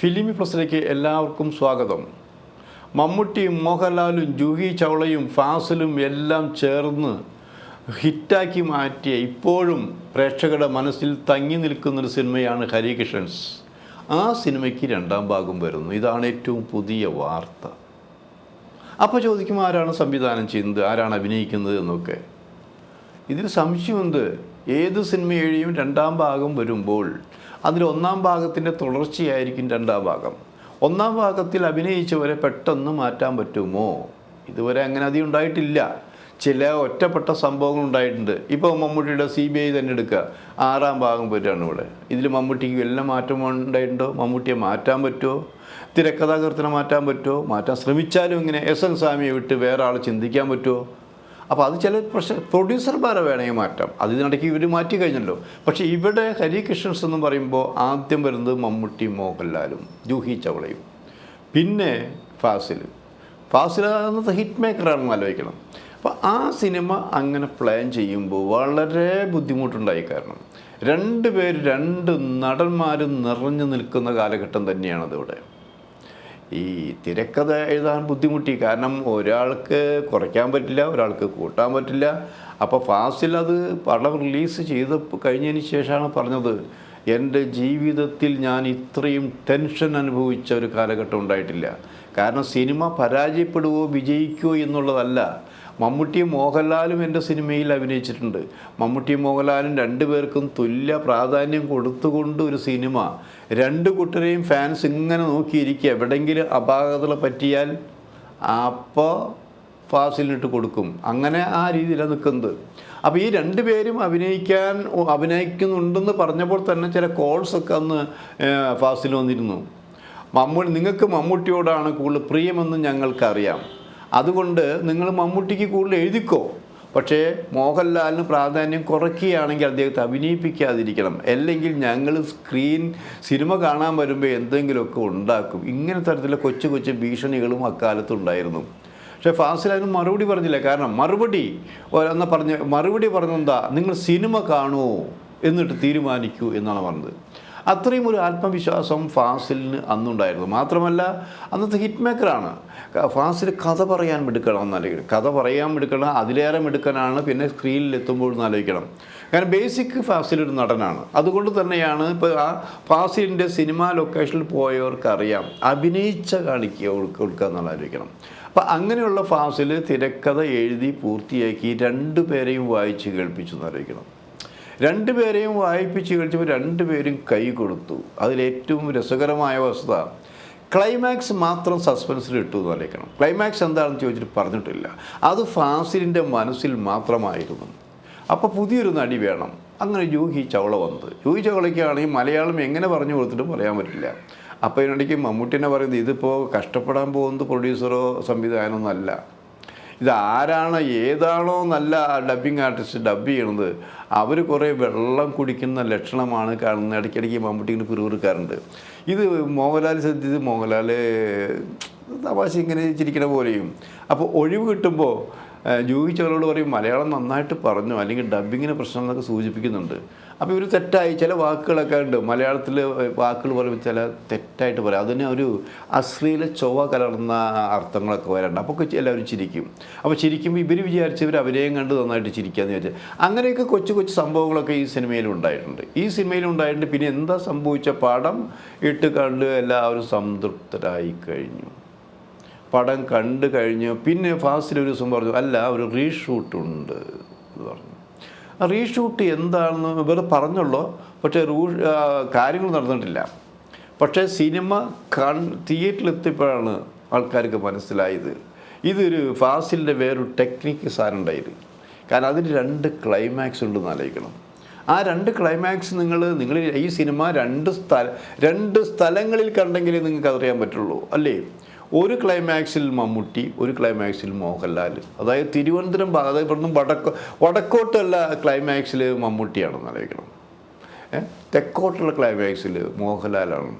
ഫിലിമി പ്ലസിലേക്ക് എല്ലാവർക്കും സ്വാഗതം. മമ്മൂട്ടിയും മോഹൻലാലും ജൂഹി ചൗളയും ഫാസിലും എല്ലാം ചേർന്ന് ഹിറ്റാക്കി മാറ്റിയ ഇപ്പോഴും പ്രേക്ഷകരുടെ മനസ്സിൽ തങ്ങി നിൽക്കുന്നൊരു സിനിമയാണ് ഹരികൃഷ്ണൻസ്. ആ സിനിമയ്ക്ക് രണ്ടാം ഭാഗം വരുന്നു. ഇതാണ് ഏറ്റവും പുതിയ വാർത്ത. അപ്പോൾ ചോദിക്കും, ആരാണ് സംവിധാനം ചെയ്യുന്നത്, ആരാണ് അഭിനയിക്കുന്നത് എന്നൊക്കെ. ഇതിൽ സംശയമുണ്ട്. ഏത് സിനിമയെയും രണ്ടാം ഭാഗം വരുമ്പോൾ അതിൽ ഒന്നാം ഭാഗത്തിൻ്റെ തുടർച്ചയായിരിക്കും രണ്ടാം ഭാഗം. ഒന്നാം ഭാഗത്തിൽ അഭിനയിച്ചവരെ പെട്ടെന്ന് മാറ്റാൻ പറ്റുമോ? ഇതുവരെ അങ്ങനെ അധികം ഉണ്ടായിട്ടില്ല. ചില ഒറ്റപ്പെട്ട സംഭവങ്ങൾ ഉണ്ടായിട്ടുണ്ട്. ഇപ്പോൾ മമ്മൂട്ടിയുടെ CBI തന്നെ എടുക്കുക, 6ാം ഭാഗം വരികയാണ് ഇവിടെ. ഇതിൽ മമ്മൂട്ടിക്ക് വല്ല മാറ്റം ഉണ്ടായിട്ടുണ്ടോ? മമ്മൂട്ടിയെ മാറ്റാൻ പറ്റുമോ? തിരക്കഥാകൃത്തിനെ മാറ്റാൻ പറ്റുമോ? മാറ്റാൻ ശ്രമിച്ചാലും ഇങ്ങനെ SN സ്വാമിയെ വിട്ട് വേറെ ആൾ ചിന്തിക്കാൻ പറ്റുമോ? അപ്പോൾ അത് ചില പ്രൊഡ്യൂസർമാരെ വേണമെങ്കിൽ മാറ്റാം. അതിനിടയ്ക്ക് ഇവർ മാറ്റി കഴിഞ്ഞല്ലോ. പക്ഷേ ഇവിടെ ഹരികൃഷ്ണൻസ് എന്ന് പറയുമ്പോൾ ആദ്യം വരുന്നത് മമ്മൂട്ടി, മോഹൻലാലും, ജൂഹി ചൗളയും, പിന്നെ ഫാസിൽ അന്നത്തെ ഹിറ്റ് മേക്കറാണെന്ന് ആലോചിക്കണം. അപ്പോൾ ആ സിനിമ അങ്ങനെ പ്ലാൻ ചെയ്യുമ്പോൾ വളരെ ബുദ്ധിമുട്ടുണ്ടായി. കാരണം രണ്ട് നടന്മാരും നിറഞ്ഞു നിൽക്കുന്ന കാലഘട്ടം തന്നെയാണത്. ഇവിടെ ഈ തിരക്കഥ എഴുതാൻ ബുദ്ധിമുട്ടി. കാരണം ഒരാൾക്ക് കുറയ്ക്കാൻ പറ്റില്ല, ഒരാൾക്ക് കൂട്ടാൻ പറ്റില്ല. അപ്പോൾ ഫാസിൽ അത് പടം റിലീസ് ചെയ്ത് കഴിഞ്ഞതിന് ശേഷമാണ് പറഞ്ഞത്, എൻ്റെ ജീവിതത്തിൽ ഞാൻ ഇത്രയും ടെൻഷൻ അനുഭവിച്ച ഒരു കാലഘട്ടം ഉണ്ടായിട്ടില്ല. കാരണം സിനിമ പരാജയപ്പെടുവോ വിജയിക്കുമോ എന്നുള്ളതല്ല. മമ്മൂട്ടിയും മോഹൻലാലും എൻ്റെ സിനിമയിൽ അഭിനയിച്ചിട്ടുണ്ട്. മമ്മൂട്ടിയും മോഹൻലാലും രണ്ടുപേർക്കും തുല്യ പ്രാധാന്യം കൊടുത്തുകൊണ്ട് ഒരു സിനിമ, രണ്ട് കൂട്ടരെയും ഫാൻസ് ഇങ്ങനെ നോക്കിയിരിക്കുക. എവിടെയെങ്കിലും അപാകതകൾ പറ്റിയാൽ അപ്പോൾ ഫാസിലിനിട്ട് കൊടുക്കും. അങ്ങനെ ആ രീതിയിലാണ് നിൽക്കുന്നത്. അപ്പോൾ ഈ രണ്ടുപേരും അഭിനയിക്കുന്നുണ്ടെന്ന് പറഞ്ഞപ്പോൾ തന്നെ ചില കോൾസൊക്കെ അന്ന് ഫാസിൽ വന്നിരുന്നു. നിങ്ങൾക്ക് മമ്മൂട്ടിയോടാണ് കൂടുതൽ പ്രിയമെന്ന് ഞങ്ങൾക്കറിയാം, അതുകൊണ്ട് നിങ്ങൾ മമ്മൂട്ടിക്ക് കൂടുതൽ എഴുതിക്കോ, പക്ഷേ മോഹൻലാലിന് പ്രാധാന്യം കുറയ്ക്കുകയാണെങ്കിൽ അദ്ദേഹത്തെ അഭിനയിപ്പിക്കാതിരിക്കണം, അല്ലെങ്കിൽ ഞങ്ങൾ സിനിമ കാണാൻ വരുമ്പോൾ എന്തെങ്കിലുമൊക്കെ ഉണ്ടാക്കും. ഇങ്ങനെ തരത്തിലുള്ള കൊച്ചു ഭീഷണികളും അക്കാലത്തുണ്ടായിരുന്നു. പക്ഷേ ഫാസിൽ അതിന് മറുപടി പറഞ്ഞില്ല. കാരണം മറുപടി പറഞ്ഞെന്താ, നിങ്ങൾ സിനിമ കാണുമോ എന്നിട്ട് തീരുമാനിക്കൂ എന്നാണ് പറഞ്ഞത്. അത്രയും ഒരു ആത്മവിശ്വാസം ഫാസിലിന് അന്നുണ്ടായിരുന്നു. മാത്രമല്ല അന്നത്തെ ഹിറ്റ് മേക്കറാണ് ഫാസിൽ. കഥ പറയാൻ മിടുക്കണം, അതിലേറെ മിടുക്കനാണ് പിന്നെ സ്ക്രീനിലെത്തുമ്പോൾ എന്ന് ആലോചിക്കണം. കാരണം ബേസിക് ഫാസിലൊരു നടനാണ്. അതുകൊണ്ട് തന്നെയാണ് ഇപ്പോൾ ആ ഫാസിലിൻ്റെ സിനിമാ ലൊക്കേഷനിൽ പോയവർക്കറിയാം, അഭിനയിച്ച കൊടുക്കുക എന്നുള്ള ആലോചിക്കണം. അപ്പം അങ്ങനെയുള്ള ഫാസിൽ തിരക്കഥ എഴുതി പൂർത്തിയാക്കി രണ്ടുപേരെയും വായിച്ച് കേൾപ്പിച്ചു എന്നാലോചിക്കണം. രണ്ടുപേരെയും വായിപ്പിച്ച് കഴിച്ചപ്പോൾ രണ്ടുപേരും കൈ കൊടുത്തു. അതിലേറ്റവും രസകരമായ വസ്തുത, ക്ലൈമാക്സ് മാത്രം സസ്പെൻസിൽ ഇട്ടു എന്ന് ആലോചിക്കണം. ക്ലൈമാക്സ് എന്താണെന്ന് ചോദിച്ചിട്ട് പറഞ്ഞിട്ടില്ല. അത് ഫാസിലിൻ്റെ മനസ്സിൽ മാത്രമായിരുന്നു. അപ്പോൾ പുതിയൊരു നടി വേണം. അങ്ങനെ ജൂഹി ചൗള വന്നത്. ജൂഹി ചൗളയ്ക്കാണെങ്കിൽ മലയാളം എങ്ങനെ പറഞ്ഞു കൊടുത്തിട്ടും പറയാൻ പറ്റില്ല. അപ്പോൾ ഇതിനിടയ്ക്ക് മമ്മൂട്ടിനെ പറയുന്നത്, ഇതിപ്പോൾ കഷ്ടപ്പെടാൻ പോകുന്നത് പ്രൊഡ്യൂസറോ സംവിധാനമൊന്നുമല്ല, ഇതാരാണ് ഏതാണോ നല്ല ഡബ്ബിങ് ആർട്ടിസ്റ്റ് ഡബ് ചെയ്യണത്, അവർ കുറേ വെള്ളം കുടിക്കുന്ന ലക്ഷണമാണ് കാണുന്നത്. ഇടയ്ക്കിടയ്ക്ക് മമ്മൂട്ടിങ്ങനെ പിറുപിറുക്കാറുണ്ട്. ഇത് മോഹൻലാൽ ശ്രദ്ധിച്ച് മോഹൻലാൽ തമാശ ഇങ്ങനെ ചിരിക്കണ പോലെയും. അപ്പോൾ ഒഴിവ് കിട്ടുമ്പോൾ ജൂഹി ചൗളയോട് പറയും, മലയാളം നന്നായിട്ട് പറഞ്ഞു, അല്ലെങ്കിൽ ഡബ്ബിങ്ങിന് പ്രശ്നം എന്നൊക്കെ സൂചിപ്പിക്കുന്നുണ്ട്. അപ്പോൾ ഇവർ തെറ്റായി ചില വാക്കുകളൊക്കെ ഉണ്ട്. മലയാളത്തിൽ വാക്കുകൾ പറയുമ്പോൾ ചില തെറ്റായിട്ട് പറയാം. അതിന് ഒരു അശ്ലീല ചൊവ്വ കലർന്ന അർത്ഥങ്ങളൊക്കെ വരണ്ട. അപ്പോൾ എല്ലാവരും ചിരിക്കും. അപ്പോൾ ചിരിക്കുമ്പോൾ ഇവർ വിചാരിച്ചവർ അഭിനയം കണ്ട് നന്നായിട്ട് ചിരിക്കാമെന്ന് വിചാരിച്ചാൽ അങ്ങനെയൊക്കെ കൊച്ചു സംഭവങ്ങളൊക്കെ ഈ സിനിമയിലുണ്ടായിട്ടുണ്ട്. പിന്നെ എന്താ സംഭവിച്ച, പടം ഇട്ട് കണ്ട് എല്ലാവരും സംതൃപ്തരായി കഴിഞ്ഞു. പടം കണ്ടു കഴിഞ്ഞു. പിന്നെ ഫാസിൽ ഒരു ദിവസം പറഞ്ഞു, അല്ല ഒരു റീഷൂട്ടുണ്ട് എന്ന് പറഞ്ഞു. റീഷൂട്ട് എന്താണെന്ന് ഇവർ പറഞ്ഞുള്ളൂ, പക്ഷേ കാര്യങ്ങൾ നടന്നിട്ടില്ല. പക്ഷേ സിനിമ തിയേറ്ററിലെത്തിയപ്പോഴാണ് ആൾക്കാർക്ക് മനസ്സിലായത്, ഇതൊരു ഫാസിലിൻ്റെ വേറൊരു ടെക്നിക്ക് സാധനം ഉണ്ടായിരുന്നു. കാരണം അതിന് 2 ക്ലൈമാക്സ് ഉണ്ടെന്ന് ആലോചിക്കണം. ആ 2 ക്ലൈമാക്സ് നിങ്ങൾ ഈ സിനിമ രണ്ട് സ്ഥലങ്ങളിൽ കണ്ടെങ്കിലേ നിങ്ങൾക്ക് അതറിയാൻ പറ്റുള്ളൂ, അല്ലേ? ഒരു ക്ലൈമാക്സിൽ മമ്മൂട്ടി, ഒരു ക്ലൈമാക്സിൽ മോഹൻലാൽ. അതായത് തിരുവനന്തപുരം അതായത് ഇവിടുന്ന് വടക്കോട്ടുള്ള ക്ലൈമാക്സിൽ മമ്മൂട്ടിയാണെന്ന് ആലോചിക്കണം. തെക്കോട്ടുള്ള ക്ലൈമാക്സിൽ മോഹൻലാലാണ്.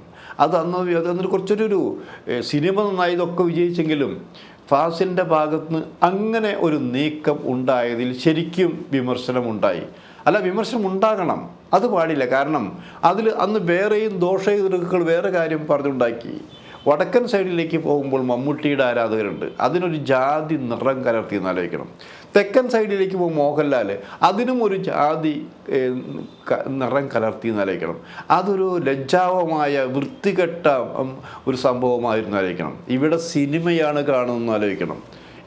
അതൊന്നൊരു കുറച്ചൊരു സിനിമ നന്നായി ഇതൊക്കെ വിജയിച്ചെങ്കിലും ഫാസിലിൻ്റെ ഭാഗത്തുനിന്ന് അങ്ങനെ ഒരു നീക്കം ഉണ്ടായതിൽ ശരിക്കും വിമർശനമുണ്ടായി. അല്ല, വിമർശനം ഉണ്ടാകണം. അത് പാടില്ല. കാരണം അതിൽ അന്ന് വേറെയും ദോഷങ്ങൾ വേറെ കാര്യം പറഞ്ഞുണ്ടാക്കി. വടക്കൻ സൈഡിലേക്ക് പോകുമ്പോൾ മമ്മൂട്ടിയുടെ ആരാധകരുണ്ട്, അതിനൊരു ജാതി നിറം കലർത്തി എന്നാലോചിക്കണം. തെക്കൻ സൈഡിലേക്ക് പോകുമ്പോൾ മോഹൻലാൽ, അതിനും ഒരു ജാതി നിറം കലർത്തി എന്നാലോചിക്കണം. അതൊരു ലജ്ജാവമായ വൃത്തികെട്ട ഒരു സംഭവമായിരുന്നു ആലോചിക്കണം. ഇവിടെ സിനിമയാണ് കാണുന്നതെന്ന് ആലോചിക്കണം.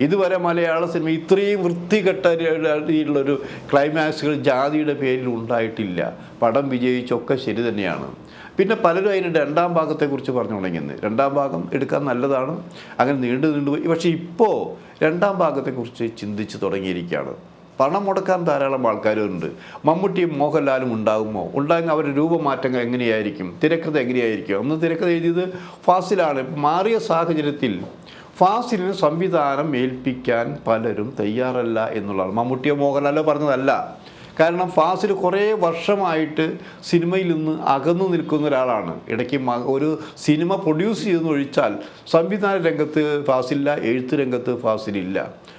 ഇതുവരെ മലയാള സിനിമ ഇത്രയും വൃത്തികെട്ട രീതിയിലുള്ളൊരു ക്ലൈമാക്സുകൾ ജാതിയുടെ പേരിൽ ഉണ്ടായിട്ടില്ല. പടം വിജയിച്ചൊക്കെ ശരി തന്നെയാണ്. പിന്നെ പലരും അതിന് രണ്ടാം ഭാഗത്തെക്കുറിച്ച് പറഞ്ഞു തുടങ്ങിയെന്ന്. രണ്ടാം ഭാഗം എടുക്കാൻ നല്ലതാണ്, അങ്ങനെ നീണ്ടുപോയി. പക്ഷേ ഇപ്പോൾ രണ്ടാം ഭാഗത്തെക്കുറിച്ച് ചിന്തിച്ച് തുടങ്ങിയിരിക്കുകയാണ്. പണം മുടക്കാൻ ധാരാളം ആൾക്കാരുണ്ട്. മമ്മൂട്ടിയും മോഹൻലാലും ഉണ്ടാകുമോ? ഉണ്ടാകുന്ന അവരുടെ രൂപമാറ്റങ്ങൾ എങ്ങനെയായിരിക്കും? തിരക്കഥ എങ്ങനെയായിരിക്കും? അന്ന് തിരക്കഥ എഴുതിയത് ഫാസിലാണ്. മാറിയ സാഹചര്യത്തിൽ ഫാസിലിന് സംവിധാനം ഏൽപ്പിക്കാൻ പലരും തയ്യാറല്ല എന്നുള്ളതാണ്. മമ്മൂട്ടിയോ മോഹൻലാലോ പറഞ്ഞതല്ല. കാരണം ഫാസിൽ കുറേ വർഷമായിട്ട് സിനിമയിൽ നിന്ന് അകന്നു നിൽക്കുന്ന ഒരാളാണ്. ഇടയ്ക്ക് ഒരു സിനിമ പ്രൊഡ്യൂസ് ചെയ്തെന്നൊഴിച്ചാൽ സംവിധാന രംഗത്ത് ഫാസിലില്ല, എഴുത്ത് രംഗത്ത് ഫാസിലില്ല.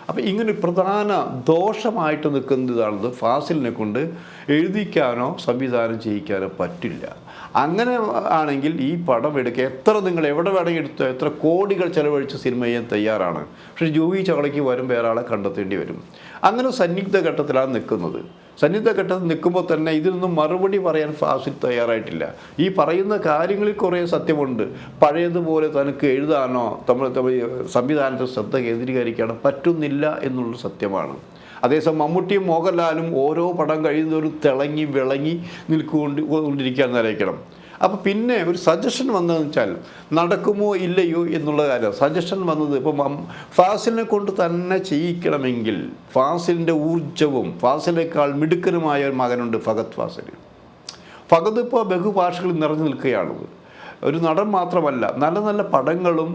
അപ്പോൾ ഇങ്ങനെ പ്രധാന ദോഷമായിട്ട് നിൽക്കുന്നതാണത്. ഫാസിലിനെ കൊണ്ട് എഴുതിക്കാനോ സംവിധാനം ചെയ്യിക്കാനോ പറ്റില്ല. അങ്ങനെ ആണെങ്കിൽ ഈ പടം എടുക്കുക, എത്ര നിങ്ങൾ എവിടെ വേണമെങ്കിൽ എടുത്തോ, എത്ര കോടികൾ ചെലവഴിച്ച് സിനിമ ചെയ്യാൻ തയ്യാറാണ്. പക്ഷേ ജൂഹി ചാവളയ്ക്ക് വരും വേറെ ആളെ കണ്ടെത്തേണ്ടി വരും. അങ്ങനെ സന്നിഗ്ധ ഘട്ടത്തിലാണ് നിൽക്കുന്നത്. സന്നിഗ്ധ ഘട്ടത്തിൽ നിൽക്കുമ്പോൾ തന്നെ ഇതിൽ നിന്നും മറുപടി പറയാൻ ഫാസിൽ തയ്യാറായിട്ടില്ല. ഈ പറയുന്ന കാര്യങ്ങളിൽ കുറേ സത്യമുണ്ട്. പഴയതുപോലെ തനിക്ക് എഴുതാനോ സംവിധാനത്തിൽ ശ്രദ്ധ കേന്ദ്രീകരിക്കാനോ പറ്റുന്നില്ല എന്നുള്ളത് സത്യമാണ്. അതേസമയം മമ്മൂട്ടിയും മോഹൻലാലും ഓരോ പടം കഴിയുന്നവരും തിളങ്ങി വിളങ്ങി കൊണ്ടിരിക്കുകയെന്ന് അറിയിക്കണം. അപ്പോൾ പിന്നെ ഒരു സജഷൻ വന്നതെന്ന് വെച്ചാൽ നടക്കുമോ ഇല്ലയോ എന്നുള്ള കാര്യം. സജഷൻ വന്നത് ഇപ്പം ഫാസിലിനെ കൊണ്ട് തന്നെ ചെയ്യിക്കണമെങ്കിൽ ഫാസിലിൻ്റെ ഊർജ്ജവും ഫാസിലിനേക്കാൾ മിടുക്കനുമായ ഒരു മകനുണ്ട്, ഫഹദ് ഫാസിൽ. ഫഹദ് ഇപ്പോൾ ബഹുഭാഷകളിൽ നിറഞ്ഞു നിൽക്കുകയാണത്. ഒരു നടൻ മാത്രമല്ല, നല്ല നല്ല പടങ്ങളും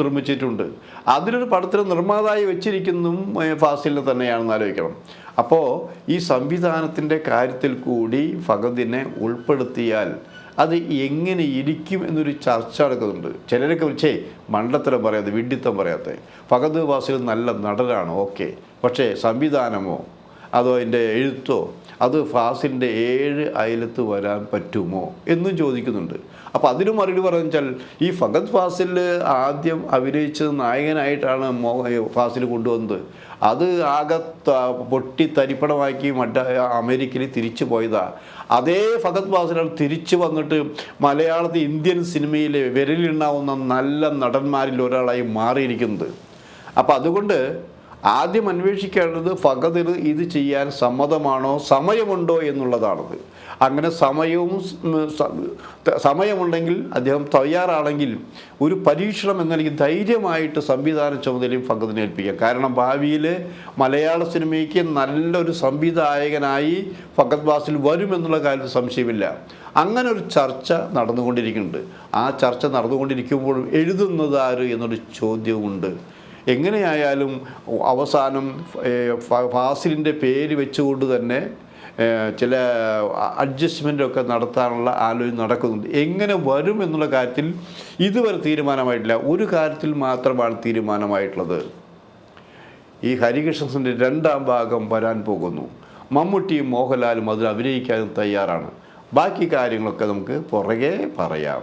നിർമ്മിച്ചിട്ടുണ്ട്. അതിലൊരു പടത്തിന് നിർമ്മാതായി വെച്ചിരിക്കുന്നതും ഫാസിലിനെ തന്നെയാണെന്ന് ആലോചിക്കണം. അപ്പോൾ ഈ സംവിധാനത്തിൻ്റെ കാര്യത്തിൽ കൂടി ഫഹദിനെ ഉൾപ്പെടുത്തിയാൽ അത് എങ്ങനെ ഇരിക്കും എന്നൊരു ചർച്ച നടക്കുന്നുണ്ട്. ചിലരൊക്കെ വിളിച്ചേ മണ്ടത്തരം പറയാതെ, വിഡ്ഢിത്തം പറയാതെ. ഫഹദ് ഫാസിൽ നല്ല നടനാണ്, ഓക്കെ. പക്ഷേ സംവിധാനമോ അതോ അതിൻ്റെ എഴുത്തോ അത് ഫാസിലിൻ്റെ 7 അയലത്ത് വരാൻ പറ്റുമോ എന്നും ചോദിക്കുന്നുണ്ട്. അപ്പോൾ അതിന് മറുപടി പറഞ്ഞു വെച്ചാൽ ഈ ഫഹദ് ഫാസിൽ ആദ്യം അഭിനയിച്ചത് നായകനായിട്ടാണ് ഫാസിൽ കൊണ്ടുവന്നത്. അത് ആകെ പൊട്ടി തരിപ്പണമാക്കി അമേരിക്കയിൽ തിരിച്ചു പോയതാണ്. അതേ ഫഹദ് ഫാസിലാണ് തിരിച്ചു വന്നിട്ട് മലയാളത്തിൽ ഇന്ത്യൻ സിനിമയിൽ വിരലിലുണ്ടാവുന്ന നല്ല നടന്മാരിൽ ഒരാളായി മാറിയിരിക്കുന്നത്. അപ്പോൾ അതുകൊണ്ട് ആദ്യം അന്വേഷിക്കേണ്ടത് ഫഹദിന് ഇത് ചെയ്യാൻ സമ്മതമാണോ, സമയമുണ്ടോ എന്നുള്ളതാണത്. അങ്ങനെ സമയമുണ്ടെങ്കിൽ അദ്ദേഹം തയ്യാറാണെങ്കിൽ ഒരു പരീക്ഷണം എന്നെനിക്ക് ധൈര്യമായിട്ട് സംവിധാന ചുമതലയും ഫഹദിനെ ഏൽപ്പിക്കാം. കാരണം ഭാവിയിൽ മലയാള സിനിമയ്ക്ക് നല്ലൊരു സംവിധായകനായി ഫഹദ് ഫാസിൽ വരുമെന്നുള്ള കാര്യത്തിൽ സംശയമില്ല. അങ്ങനെ ഒരു ചർച്ച നടന്നുകൊണ്ടിരിക്കുന്നുണ്ട്. ആ ചർച്ച നടന്നുകൊണ്ടിരിക്കുമ്പോഴും എഴുതുന്നത് ആര് എന്നൊരു ചോദ്യവുമുണ്ട്. എങ്ങനെയായാലും അവസാനം ഫാസിലിൻ്റെ പേര് വെച്ചുകൊണ്ട് തന്നെ ചില അഡ്ജസ്റ്റ്മെൻറ്റൊക്കെ നടത്താനുള്ള ആലോചന നടക്കുന്നുണ്ട്. എങ്ങനെ വരും എന്നുള്ള കാര്യത്തിൽ ഇതുവരെ തീരുമാനമായിട്ടില്ല. ഒരു കാര്യത്തിൽ മാത്രമാണ് തീരുമാനമായിട്ടുള്ളത്. ഈ ഹരികൃഷ്ണൻ്റെ 2ാം ഭാഗം വരാൻ പോകുന്നു. മമ്മൂട്ടിയും മോഹൻലാലും അതിൽ അഭിനയിക്കാനും തയ്യാറാണ്. ബാക്കി കാര്യങ്ങളൊക്കെ നമുക്ക് പുറകെ പറയാം.